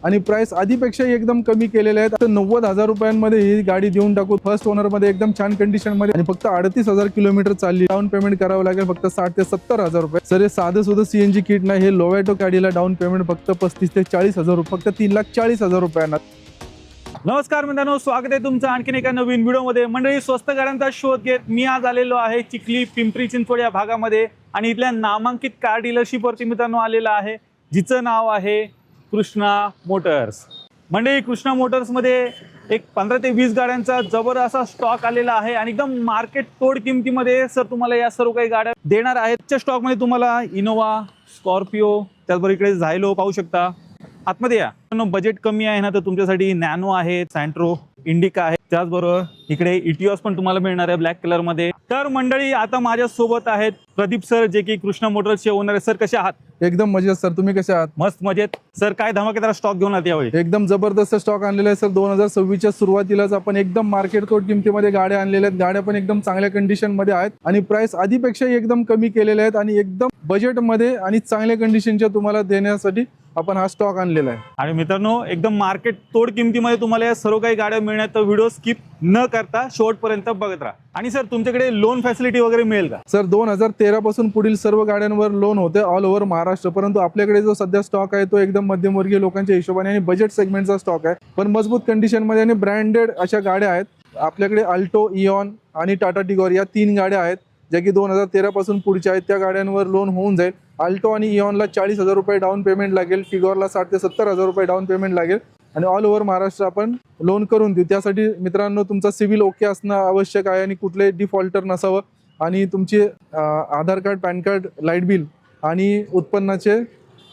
आणि प्राइस आधीपेक्षा एकदम कमी केलेले आहेत. आता 90,000 रुपयांमध्ये ही गाडी देऊन टाकू. फर्स्ट ओनर मध्ये एकदम छान कंडिशन मध्ये आणि फक्त 38,000 किलोमीटर चालली. डाऊन पेमेंट करावं लागेल फक्त 60 ते 70,000 रुपये. सर हे साधं सुद्धा सीएनजी किट नाही. हे लोवेटो गाडीला डाऊन पेमेंट फक्त 35 ते 40,000 रुपये, फक्त 3,40,000 रुपयांना. नमस्कार मित्रांनो, स्वागत आहे तुमचं आणखीन एका नवीन व्हिडिओमध्ये. मंडळी, स्वस्त गाड्यांचा शोध घेत मी आज आलेलो आहे चिखली पिंपरी चिंचवड या भागामध्ये आणि इथल्या नामांकित कार डीलरशिपवरती मित्रांनो आलेला आहे, जिचं नाव आहे कृष्णा मोटर्स. मंडळी, कृष्णा मोटर्समध्ये एक 15 ते 20 गाड्यांचा जबर असा स्टॉक आलेला आहे आणि एकदम मार्केट तोड किमतीमध्ये सर तुम्हाला या सर्व काही गाड्या देणार आहेत. त्या स्टॉकमध्ये तुम्हाला इनोवा, स्कॉर्पिओ, त्याचबरोबर इकडे झायलो पाहू शकता. आतमध्ये या. बजेट कमी आहे ना तर तुमच्यासाठी नॅनो आहे, सँट्रो, इंडिका आहे, त्याचबरोबर इकडे इटिओस पण तुम्हाला मिळणार आहे ब्लॅक कलर मध्ये. तर मंडळी, आता माझ्या सोबत आहेत प्रदीप सर, जे की कृष्णा मोटर्सचे ओनर आहे. सर कसे आहात? एकदम मजेत सर, तुम्ही कसे आहात? मस्त मजेत. सर काय धमाकेदार स्टॉक घेऊन आहात यावेळी? एकदम जबरदस्त स्टॉक आणलेला आहे सर. 2026च्या सुरुवातीलाच आपण एकदम मार्केट तोड किमतीमध्ये गाड्या आणलेल्या आहेत. गाड्या पण एकदम चांगल्या कंडिशन मध्ये आहेत आणि प्राइस आधीपेक्षा एकदम कमी केलेले आहेत आणि एकदम बजेट मध्ये आणि चांगल्या कंडिशनच्या तुम्हाला देण्यासाठी आपण हा स्टॉक आणलेला आहे. आणि मित्रांनो, एकदम मार्केट तोड किमतीमध्ये तुम्हाला या सर्व काही गाड्या मिळणार, तर व्हिडिओ स्किप न करता शेवटपर्यंत बघत राहा. आणि सर, तुमच्याकडे लोन फॅसिलिटी वगैरे मिळेल का? सर 2013 पासून पुढील सर्व गाड्यांवर लोन होते ऑल ओव्हर महाराष्ट्र. परंतु आपल्याकडे जो सध्या स्टॉक आहे तो एकदम मध्यमवर्गीय लोकांच्या हिशोबाने आणि बजेट सेगमेंटचा स्टॉक आहे, पण मजबूत कंडिशन मध्ये आणि ब्रँडेड अशा गाड्या आहेत. आपल्याकडे अल्टो, इऑन आणि टाटा टिगोर या 3 गाड्या आहेत ज्या की 2013 पासून पुढच्या आहेत. त्या गाड्यांवर लोन होऊन जाईल. अल्टो आणि इऑनला 40,000 रुपये डाऊन पेमेंट लागेल, टिगोरला 60 ते 70,000 रुपये डाऊन पेमेंट लागेल आणि ऑल ओव्हर महाराष्ट्र आपण लोन करून देऊ. त्यासाठी मित्रांनो तुमचा सिव्हिल ओके असणं आवश्यक आहे आणि कुठले डिफॉल्टर नसावं आणि तुमचे Aadhaar card, pan card, light bill आणि उत्पन्नाचे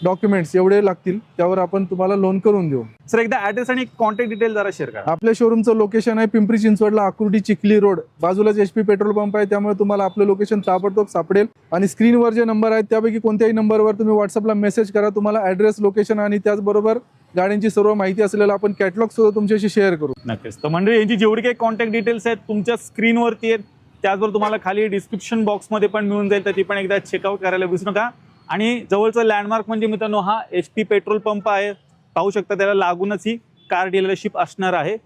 डॉक्युमेंट्स एवढे लागतील, त्यावर आपण तुम्हाला लोन करून देऊ. सर, एकदा ऍड्रेस आणि कॉन्टॅक्ट डिटेल जरा शेअर करा. आपल्या शोरूमचं लोकेशन आहे पिंपरी चिंचवडला, आकुर्डी चिखली रोड, बाजूलाच HP पेट्रोल पंप आहे. त्यामुळे तुम्हाला आपलं लोकेशन ताबडतोब सापडेल. आणि स्क्रीनवर जे नंबर आहेत त्यापैकी कोणत्याही नंबरवर तुम्ही व्हॉट्सअपला मेसेज करा. तुम्हाला ऍड्रेस, लोकेशन आणि त्याचबरोबर गाड्यांची सर्व माहिती असलेला आपण कॅटलॉग सुद्धा तुमच्याशी शेअर करू. नक्कीच. तर मंडळी, यांची जेवढी काही कॉन्टॅक्ट डिटेल्स आहेत तुमच्या स्क्रीनवरती आहेत, त्याचबरोबर तुम्हाला खाली डिस्क्रिप्शन बॉक्समध्ये पण मिळून जाईल, तर ती पण एकदा चेकआउट करायला विसरू नका. आणि जवळचं लँडमार्क म्हणजे मित्रांनो हा HP पेट्रोल पंप आहे, पाहू शकता. त्याला लागूनच ही कार डीलरशिप असणार आहे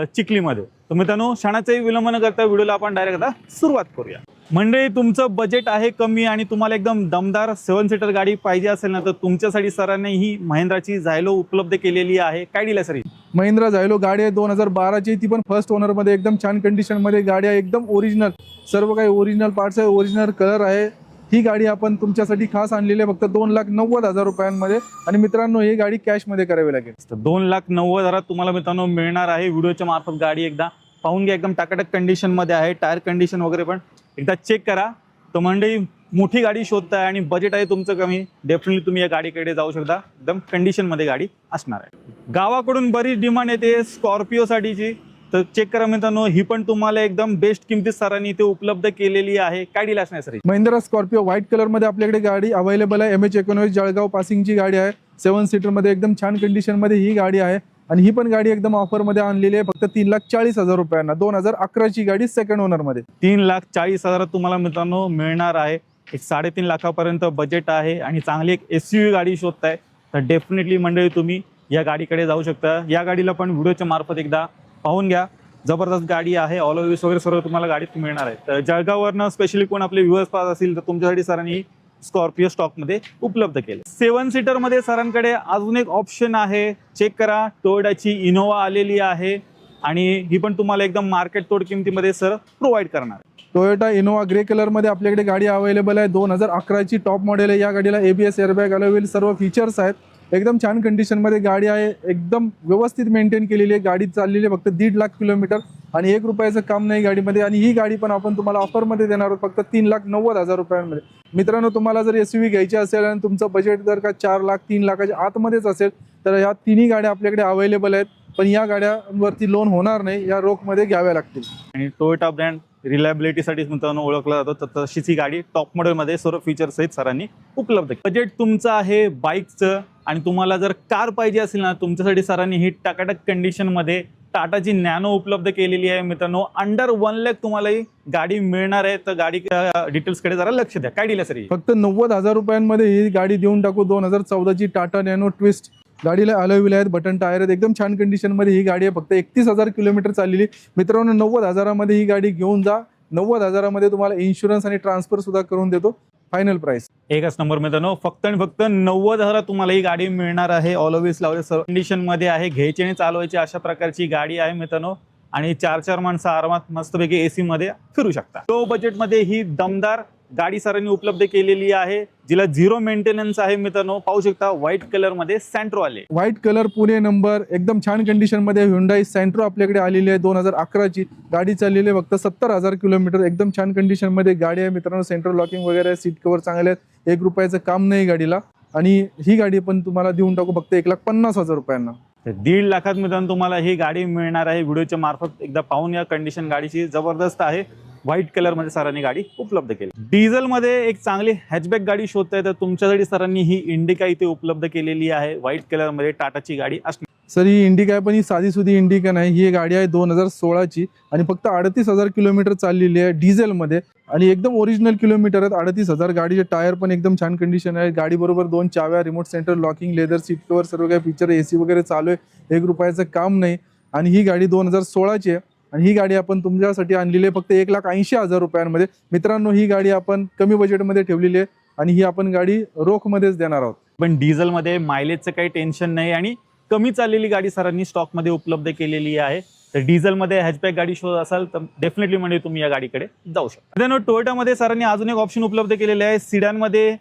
चिखलीमध्ये. तर मित्रांनो, क्षणाचाही विलंब न करता व्हिडिओला आपण डायरेक्ट आता सुरुवात करूया. मंडळी, तुमचं बजेट आहे कमी आणि तुम्हाला एकदम दमदार 7 सीटर गाडी पाहिजे असेल ना तर तुमच्यासाठी सरांनी ही महिंद्राची झायलो उपलब्ध केलेली आहे. काय डील आहे सर? महिंद्रा झायलो गाडी आहे 2012ची. ती पण फर्स्ट ओनर मध्ये एकदम छान कंडिशन मध्ये गाडी आहे. एकदम ओरिजिनल, सर्व काही ओरिजिनल पार्ट्स आहे, ओरिजिनल कलर आहे. ही गाडी आपण तुमच्यासाठी खास आणलेली आहे फक्त 2,90,000 रुपयांमध्ये. आणि मित्रांनो, ही गाडी कॅश मध्ये करावी लागेल. 2,90,000 तुम्हाला मित्रांनो मिळणार आहे. व्हिडिओच्या मार्फत गाडी एकदा पाहून घ्या. एकदम टाकाटक कंडिशन मध्ये आहे. टायर कंडिशन वगैरे पण एकदा चेक करा. तर मंडळी, मोठी गाडी शोधताय आणि बजेट आहे तुमचं कमी, डेफिनेटली तुम्ही या गाडीकडे जाऊ शकता. एकदम कंडिशन मध्ये गाडी असणार आहे. गावाकडून बरीच डिमांड येते स्कॉर्पिओ साठीची, तर चेक करा मित्रांनो, ही पण तुम्हाला एकदम बेस्ट किमतीत सरांनी इथे उपलब्ध केलेली आहे. काय डील असणार sir? Mahindra Scorpio white colour मध्ये आपल्याकडे गाडी अवेलेबल आहे. MH19 जळगाव पासिंगची गाडी आहे. 7 सीटर मध्ये एकदम छान कंडिशन मध्ये ही गाडी आहे आणि ही पण गाडी एकदम ऑफर मध्ये आणलेली आहे फक्त 3,40,000 रुपयांना. 2011ची गाडी सेकंड ओनर मध्ये. 3,40,000 तुम्हाला मित्रांनो मिळणार आहे. एक 3.5 लाखापर्यंत बजेट आहे आणि चांगली एक SUV गाडी शोधताय तर डेफिनेटली मंडळी तुम्ही या गाडीकडे जाऊ शकता. या गाडीला पण व्हिडिओच्या मार्फत एकदा पाहून घ्या. जबरदस्त गाडी आहे. ऑल ओव्हर वगैरे सर्व तुम्हाला गाडीत मिळणार आहे. तर जळगाववरनं स्पेशली कोण आपले व्ह्युअर्स पास असतील तर तुमच्यासाठी सरांनी स्कॉर्पिओ स्टॉक मध्ये उपलब्ध केले. 7 सीटर मध्ये सरांकडे अजून एक ऑप्शन आहे, चेक करा. टोयोटाची इनोवा आलेली आहे आणि ही पण तुम्हाला एकदम मार्केट तोड किमतीमध्ये सर प्रोव्हाइड करणार आहे. टोयोटा इनोवा ग्रे कलर मध्ये आपल्याकडे गाडी अवेलेबल आहे. 2011ची टॉप मॉडेल आहे. या गाडीला ABS एअरबॅग अलाउड, सर्व फीचर्स आहेत. एकदम छान कंडिशन मध्ये गाडी आहे. एकदम व्यवस्थित मेंटेन केलेली आहे. गाडी चाललेली आहे फक्त 1.5 लाख किलोमीटर आणि 1 रुपयाचं काम नाही गाडीमध्ये. आणि ही गाडी पण आपण तुम्हाला ऑफर मध्ये देणार आहोत फक्त 3,90,000 रुपयांमध्ये. मित्रांनो, तुम्हाला जर SUV घ्यायची असेल आणि तुमचं बजेट जर का 4 लाख 3 लाखाच्या आतमध्येच असेल तर ह्या तिन्ही गाड्या आपल्याकडे अवेलेबल आहेत. पण या गाड्यांवरती लोन होणार नाही, या रोखमध्ये घ्याव्या लागतील. आणि टोयोटा ब्रँड रिलायबिलिटीसाठी मित्रांनो ओळखला जातो, तर तशीच ही गाडी टॉप मॉडेलमध्ये सर्व फीचर्स सहित सरांनी उपलब्ध केली. बजेट तुमचं आहे बाईकचं आणि तुम्हाला जर कार पाहिजे असेल ना तुमच्यासाठी सरांनी ही टाकाटक कंडिशनमध्ये टाटाची नॅनो उपलब्ध केलेली आहे. मित्रांनो, अंडर 1 लाख तुम्हाला ही गाडी मिळणार आहे. तर गाडी डिटेल्सकडे जरा लक्ष द्या. काय डील आहे सर? फक्त 90,000 रुपयांमध्ये ही गाडी देऊन टाकू. 2014ची टाटा नॅनो ट्विस्ट गाडीला अलॉय व्हील आहेत, बटन टायर आहेत, एकदम छान कंडिशनमध्ये ही गाडी आहे. फक्त 31,000 किलोमीटर चाललेली. मित्रांनो 90,000मध्ये ही गाडी घेऊन जा. 90,000मध्ये तुम्हाला इन्शुरन्स आणि ट्रान्सफर सुद्धा करून देतो. फायनल प्राइस एकच नंबर मित्रांनो, फक्त आणि फक्त 90,000 तुम्हाला ही गाडी मिळणार आहे. ऑल ओव्हिस लावले सर्व कंडिशन मध्ये आहे. घ्यायची आणि चालवायची अशा प्रकारची गाडी आहे मित्रांनो. आणि 4 माणसं आरामात मस्तपैकी एसी मध्ये फिरू शकता. लो बजेट मध्ये ही दमदार गाडी सरांनी उपलब्ध केलेली आहे, जिला 0 मेंटेनन्स आहे मित्रांनो. पाहू शकता व्हाईट कलर मध्ये सेंट्रो आले. व्हाईट कलर पुणे नंबर, एकदम छान कंडिशन मध्ये Hyundai सेंट्रो आपल्याकडे आलेली आहे. 2011ची गाडी चाललेली आहे. फक्त 70,000 किलोमीटर. एकदम छान कंडिशन मध्ये गाडी आहे मित्रांनो. सेंट्रल लॉकिंग वगैरे, सीट कव्हर चांगले आहेत. 1 रुपयाचं काम नाही गाडीला. आणि ही गाडी पण तुम्हाला देऊन टाकू फक्त 1,50,000 रुपयांना. 1.5 लाखात मित्रांनो तुम्हाला ही गाडी मिळणार आहे. व्हिडिओच्या मार्फत एकदा पाहून या. कंडिशन गाडीची जबरदस्त आहे. व्हाईट कलर मध्ये सरांनी गाडी उपलब्ध केली. डिझेल मध्ये एक चांगली हॅचबॅक गाडी शोधताय तर तुमच्यासाठी सरांनी ही इंडिका इथे उपलब्ध केलेली आहे. व्हाईट कलर मध्ये टाटाची गाडी असणार. सर ही इंडिका आहे, पण ही साधी सुधी इंडिका नाही. ही गाडी आहे 2016ची आणि फक्त 38,000 किलोमीटर चाललेली आहे डिझेलमध्ये. आणि एकदम ओरिजिनल किलोमीटर आहेत. 38,000. गाडीचे टायर पण एकदम छान कंडिशन आहे. गाडी बरोबर 2 चाव्या, remote centre locking, leather seat cover, सर्व काही फीचर, एसी वगैरे चालू आहे. 1 रुपयाचं काम नाही. आणि ही गाडी 2016ची आहे. आणि ही गाडी आपण तुमच्यासाठी आणलेली आहे फक्त 1,80,000 रुपयांमध्ये. मित्रांनो ही गाडी आपण कमी बजेटमध्ये ठेवलेली आहे आणि ही आपण गाडी रोखमध्येच देणार आहोत. पण डिझेल मध्ये मायलेजचं काही टेन्शन नाही आणि कमी चाललेली गाडी सरांनी स्टॉक मध्ये उपलब्ध केलेली आहे. तर डिझेल मध्ये हॅचबॅक गाडी शोध असाल तर डेफिनेटली म्हणजे तुम्ही या गाडीकडे जाऊ शकता. मित्रांनो टोयोटामध्ये सरांनी अजून एक ऑप्शन उपलब्ध केलेले आहे. सिडान मध्ये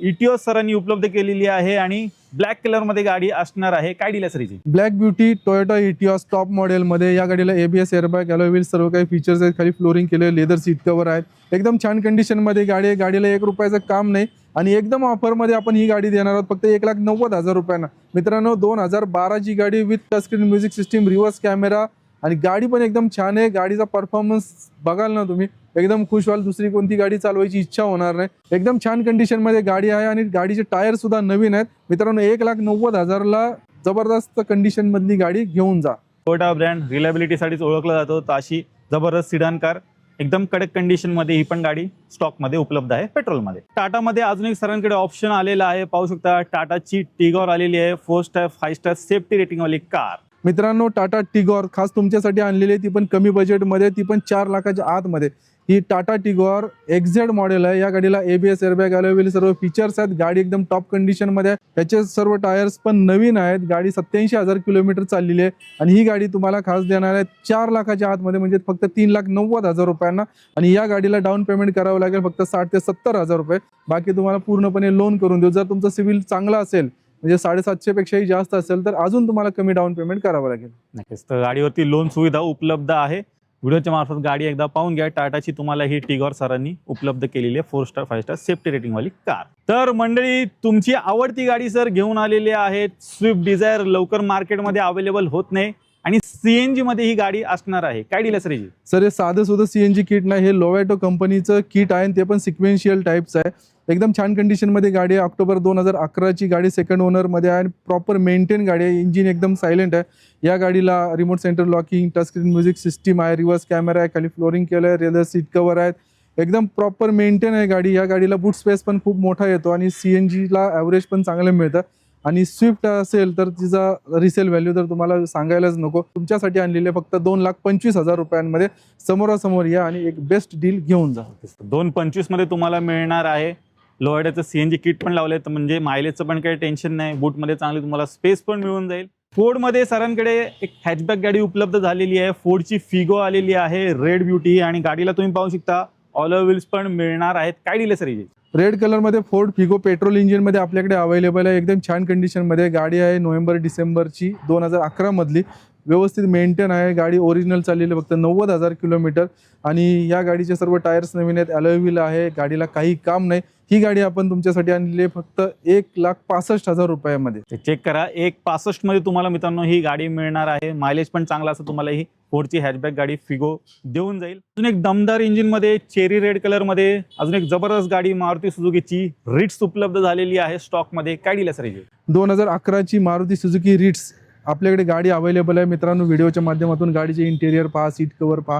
इटिओस सरांनी उपलब्ध केलेली आहे आणि ब्लॅक कलर मध्ये गाडी असणार आहे. काय डील आहे सरीची? Black beauty Toyota Etios top model मध्ये. या गाडीला ABS, एअरबॅग, अलॉय व्हील सर्व काही फीचर्स आहेत. खाली फ्लोरिंग केले, लेदर सीट कव्हर आहेत. एकदम छान कंडिशन मध्ये गाडी आहे. गाडीला 1 रुपयाचं काम नाही आणि एकदम ऑफर मध्ये आपण ही गाडी देणार आहोत फक्त 1,90,000 रुपयांना. मित्रांनो 2012ची गाडी with touch screen music system, reverse camera आणि गाडी पण एकदम छान आहे. गाडीचा परफॉर्मन्स बघाल ना तुम्ही एकदम खुश व्हाल. दुसरी कोणती गाडी चालवायची इच्छा होणार नाही. एकदम छान कंडिशन मध्ये गाडी आहे आणि गाडीचे टायर सुद्धा नवीन आहेत. मित्रांनो 1,90,000ला जबरदस्त कंडिशन मधली गाडी घेऊन जा. टोयोटा ब्रँड रिलायबिलिटीसाठीच ओळखला जातो. तर अशी जबरदस्त सिडान कार एकदम कडक कंडिशन मध्ये ही पण गाडी स्टॉक मध्ये उपलब्ध आहे पेट्रोलमध्ये. टाटामध्ये अजून एक सरांकडे ऑप्शन आलेला आहे. पाहू शकता टाटाची टिगॉर आलेली आहे. 4 स्टार 5 स्टार सेफ्टी रेटिंग वाली कार. मित्रांनो टाटा टिगॉर खास तुमच्यासाठी आणलेली आहे. ती पण कमी बजेटमध्ये, ती पण 4 लाखाच्या आतमध्ये. ही टाटा टिगॉर XZ मॉडेल आहे. या गाडीला ABS, एअरबॅग, अलॉय व्हील सर्व फीचर्स आहेत. गाडी एकदम टॉप कंडिशनमध्ये आहे. त्याचे सर्व टायर्स पण नवीन आहेत. गाडी 87,000 किलोमीटर चाललेली आहे आणि ही गाडी तुम्हाला खास देणार आहे 4 लाखाच्या आतमध्ये, म्हणजे फक्त 3,90,000 रुपयांना. आणि या गाडीला डाऊन पेमेंट करावं लागेल फक्त 60,000 ते 70,000 रुपये. बाकी तुम्हाला पूर्णपणे लोन करून देऊ. जर तुमचं सिव्हिल चांगला असेल म्हणजे 750 पेक्षाही जास्त असेल तर अजून तुम्हाला कमी डाऊन पेमेंट करावं लागेल. नक्कीच. तर गाडीवरती लोन सुविधा उपलब्ध आहे. व्हिडिओच्या मार्फत गाडी एकदा पाहून घ्या. टाटाची तुम्हाला ही टिगॉर सरांनी उपलब्ध केलेली आहे 4 स्टार 5 स्टार सेफ्टी रेटिंग वाली कार. तर मंडळी तुमची आवडती गाडी सर घेऊन आलेली आहे. स्विफ्ट डिझायर लवकर मार्केटमध्ये अवेलेबल होत नाही आणि CNG मध्ये ही गाडी असणार आहे. काय डील आहे सर? सर हे साधं सुद्धा CNG किट नाही, हे लोवॅटो कंपनीचं किट आहे. ते पण सिक्वेन्शियल टाईपचं आहे. एकदम छान कंडिशनमध्ये गाडी आहे. ऑक्टोबर 2011ची गाडी, सेकंड ओनरमध्ये आहे आणि प्रॉपर मेंटेन गाडी आहे. इंजिन एकदम सायलेंट आहे. या गाडीला remote centre locking, touch screen music system आहे, रिव्हर्स कॅमेरा आहे, खाली फ्लोरिंग केलं आहे, रेदर सीट कव्हर आहेत. एकदम प्रॉपर मेंटेन आहे गाडी. या गाडीला बूट स्पेस पण खूप मोठा येतो आणि CNGला ॲव्हरेज पण चांगलं मिळतं. आणि स्विफ्ट असेल तर तिचा रिसेल व्हॅल्यू तर तुम्हाला सांगायलाच नको. तुमच्यासाठी आणलेले फक्त 2,25,000 रुपयांमध्ये. समोरासमोर या आणि एक बेस्ट डील घेऊन जा. 2,25 मध्ये तुम्हाला मिळणार आहे. लोहाड्याचं CNG किट पण लावलंय, तर म्हणजे मायलेजचं पण काही टेन्शन नाही. बूटमध्ये चांगली तुम्हाला स्पेस पण मिळून जाईल. फोर्डमध्ये सरांकडे एक हॅचबॅक गाडी उपलब्ध झालेली आहे. फोर्डची फिगो आलेली आहे, रेड ब्युटी. आणि गाडीला तुम्ही पाहू शकता ऑल व्हील्स पण मिळणार आहेत. काय डील आहे सर ही? रेड कलरमध्ये फोर्ड फिगो पेट्रोल इंजिनमध्ये आपल्याकडे अवेलेबल आहे. एकदम छान कंडिशनमध्ये गाडी आहे. नोव्हेंबर-डिसेंबरची 2011 मधली. व्यवस्थित मेंटेन आहे. गाडी ओरिजिनल चाललेली फक्त 90,000 किलोमीटर. आणि या गाडीचे सर्व टायर्स नवीन आहेत. अलॉय व्हील आहे. गाडीला काही काम नाही. ही गाडी आपण तुमच्यासाठी आणलेली आहे फक्त 1,65,000 रुपयामध्ये. चेक करा, 1,65 मध्ये तुम्हाला मित्रांनो ही गाडी मिळणार आहे. मायलेज पण चांगला असं तुम्हाला ही फोर्डची हॅचबॅक गाडी फिगो देऊन जाईल. अजून एक दमदार इंजिन मध्ये चेरी रेड कलर मध्ये अजून एक जबरदस्त गाडी मारुती सुझुकीची रिट्स उपलब्ध झालेली आहे स्टॉक मध्ये. काय डील आहे सर? 2011ची मारुती सुझुकी रिट्स आपल्याकडे गाडी अवेलेबल आहे. मित्रांनो व्हिडिओच्या माध्यमातून गाडीचे इंटेरियर पहा, सीट कव्हर पहा.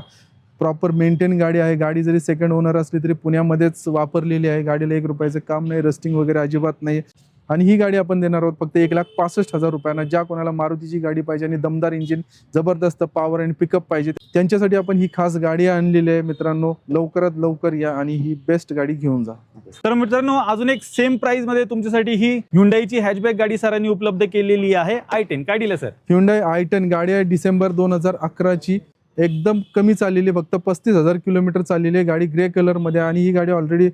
प्रॉपर मेंटेन गाडी आहे. गाडी जरी सेकंड ओनर असली तरी पुण्यामध्येच वापरलेली आहे. गाडीला 1 रुपयाचं काम नाही, रस्टिंग वगैरे अजिबात नाही. आणि ही गाडी आपण देणार आहोत फक्त 1,65,000 रुपयांना. ज्या कोणाला मारुतीची गाडी पाहिजे आणि दमदार इंजिन, जबरदस्त पॉवर आणि पिकअप पाहिजे त्यांच्यासाठी आपण ही खास गाडी आणलेली आहे मित्रांनो. लवकरात लवकर या आणि ही बेस्ट गाडी घेऊन जा. तर मित्रांनो अजून एक सेम प्राइस मध्ये तुमच्यासाठी ही Hyundaiची हॅचबॅक गाडी सरांनी उपलब्ध केलेली आहे. i10 काय दिलं सर? Hyundai i10 गाडी आहे डिसेंबर 2011ची. एकदम कमी चाललेली, फक्त 35,000 किलोमीटर चाललेली आहे. गाडी ग्रे कलर मध्ये आणि ही गाडी ऑलरेडी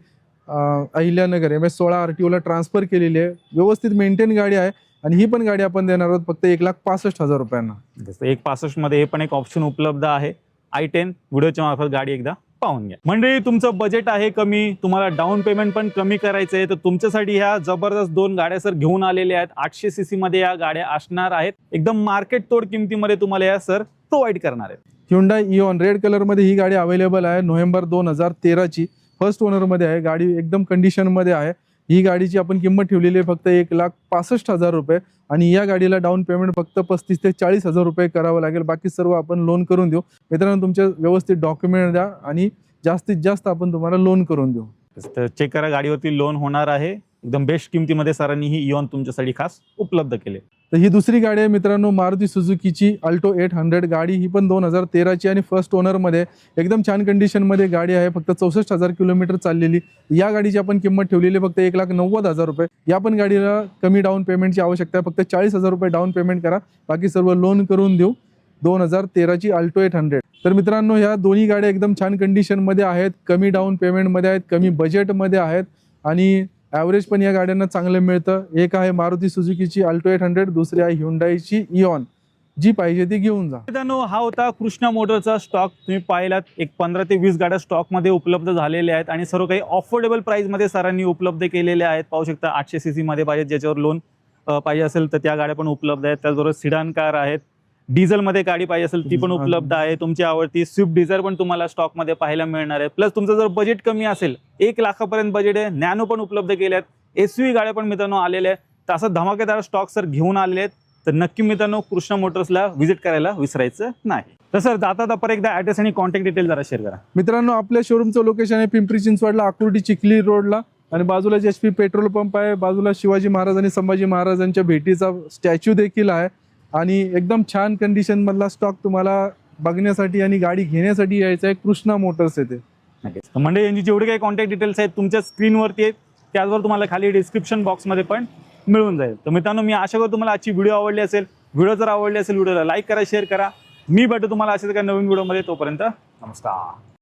अहिल्यानगर MS16 RTO ला ट्रान्सफर केलेली आहे. व्यवस्थित मेंटेन गाडी आहे आणि ही पण गाडी आपण देणार आहोत फक्त 1,65,000 रुपयांना. 1,65 मध्ये हे पण एक ऑप्शन उपलब्ध आहे. i10 व्हिडिओच्या मार्फत गाडी एकदा पाहून घ्या. मंडळी तुमचं बजेट आहे कमी, तुम्हाला डाऊन पेमेंट पण कमी करायचं आहे, तर तुमच्यासाठी ह्या जबरदस्त 2 गाड्या सर घेऊन आलेल्या आहेत. 800 सीसी मध्ये या गाड्या असणार आहेत. एकदम मार्केट तोड किमतीमध्ये तुम्हाला या सर प्रोव्हाइड करणार आहेत. Hyundai Eon रेड कलर मध्ये ही गाडी अवेलेबल आहे. नोव्हेंबर 2013ची फर्स्ट ओनर मध्ये आहे. गाडी एकदम कंडिशन मध्ये आहे. ही गाडीची आपण किंमत ठेवलेली आहे फक्त 1,65,000 रुपये आणि या गाडीला डाऊन पेमेंट फक्त 35,000 ते 40,000 रुपये करावं लागेल. बाकी सर्व आपण लोन करून देऊ. मित्रांनो तुमचे व्यवस्थित डॉक्युमेंट द्या आणि जास्तीत जास्त आपण तुम्हाला लोन करून देऊ. तर चेक करा, गाडीवरती लोन होणार आहे. एकदम बेस्ट किमतीमध्ये सरांनी ही इऑन तुमच्यासाठी खास उपलब्ध केले. तर ही दुसरी गाडी आहे मित्रांनो मारुती सुझुकीची अल्टो 800 गाडी. ही पण 2013ची आणि फर्स्ट ओनर मध्ये एकदम छान कंडिशन मध्ये गाडी आहे. फक्त 64,000 किलोमीटर चाललेली. या गाडीची आपण किंमत ठेवलेली फक्त 1,90,000 रुपये. या पण गाडीला कमी डाऊन पेमेंटची आवश्यकता आहे. फक्त 40,000 रुपये डाऊन पेमेंट करा, बाकी सर्व लोन करून देऊ. 2013ची अल्टो 800. तर मित्रांनो ह्या दोन्ही गाड्या एकदम छान कंडिशन मध्ये आहेत, कमी डाऊन पेमेंट मध्ये आहेत, कमी बजेट मध्ये आहेत आणि ॲव्हरेज पण या गाड्यांना चांगलं मिळतं. एक आहे मारुती सुझुकीची अल्टो 800, दुसरी आहे Hyundaiची इऑन. जी पाहिजे ती घेऊन जा. मित्रांनो हा होता कृष्णा मोटरचा स्टॉक. तुम्ही पाहिलात एक 15 ते 20 गाड्या स्टॉक मध्ये उपलब्ध झालेल्या आहेत आणि सर्व काही अफोर्डेबल प्राइस मध्ये सरांनी उपलब्ध केलेल्या आहेत. पाहू शकता 800 सीसी मध्ये पाहिजे, ज्याच्यावर लोन पाहिजे असेल तर त्या गाड्या पण उपलब्ध आहेत. त्याचबरोबर सिडान कार आहेत. डिझेल मध्ये गाडी पाहिजे असेल ती पण उपलब्ध आहे. तुमची आवडती स्विफ्ट डिझायर पण तुम्हाला स्टॉक मध्ये पाहायला मिळणार आहे. प्लस तुमचं जर बजेट कमी असेल, 1 लाखापर्यंत बजेट आहे, नॅनो पण उपलब्ध केले आहेत. SUV गाड्या पण मित्रांनो आलेल्या आहेत. तर असं धमाकेदार स्टॉक सर घेऊन आलेले आहेत. तर नक्की मित्रांनो कृष्णा मोटर्सला व्हिजिट करायला विसरायचं नाही. तर सर जाता परत एकदा ॲड्रेस आणि कॉन्टॅक्ट डिटेल जरा शेअर करा. मित्रांनो आपल्या शोरूमचं लोकेशन आहे पिंपरी चिंचवडला, आकुर्डी चिखली रोडला आणि बाजूला HP पेट्रोल पंप आहे. बाजूला शिवाजी महाराज आणि संभाजी महाराजांच्या भेटीचा स्टॅच्यू देखील आहे आणि एकदम छान कंडिशन मधला स्टॉक तुम्हाला बघण्यासाठी आणि गाडी घेण्यासाठी यायचा आहे कृष्णा मोटर्स येथे. नक्कीच. म्हणजे यांची जेवढे काही कॉन्टॅक्ट डिटेल्स आहेत तुमच्या स्क्रीनवरती आहेत, त्याचबरोबर तुम्हाला खाली डिस्क्रिप्शन बॉक्समध्ये पण मिळून जाईल. तर मित्रांनो मी आशा करतो तुम्हाला आजची व्हिडिओ आवडली असेल. व्हिडिओ जर आवडली असेल व्हिडिओला लाईक करा, शेअर करा. मी भेटतो तुम्हाला असेच काही नवीन व्हिडिओमध्ये. तोपर्यंत नमस्कार.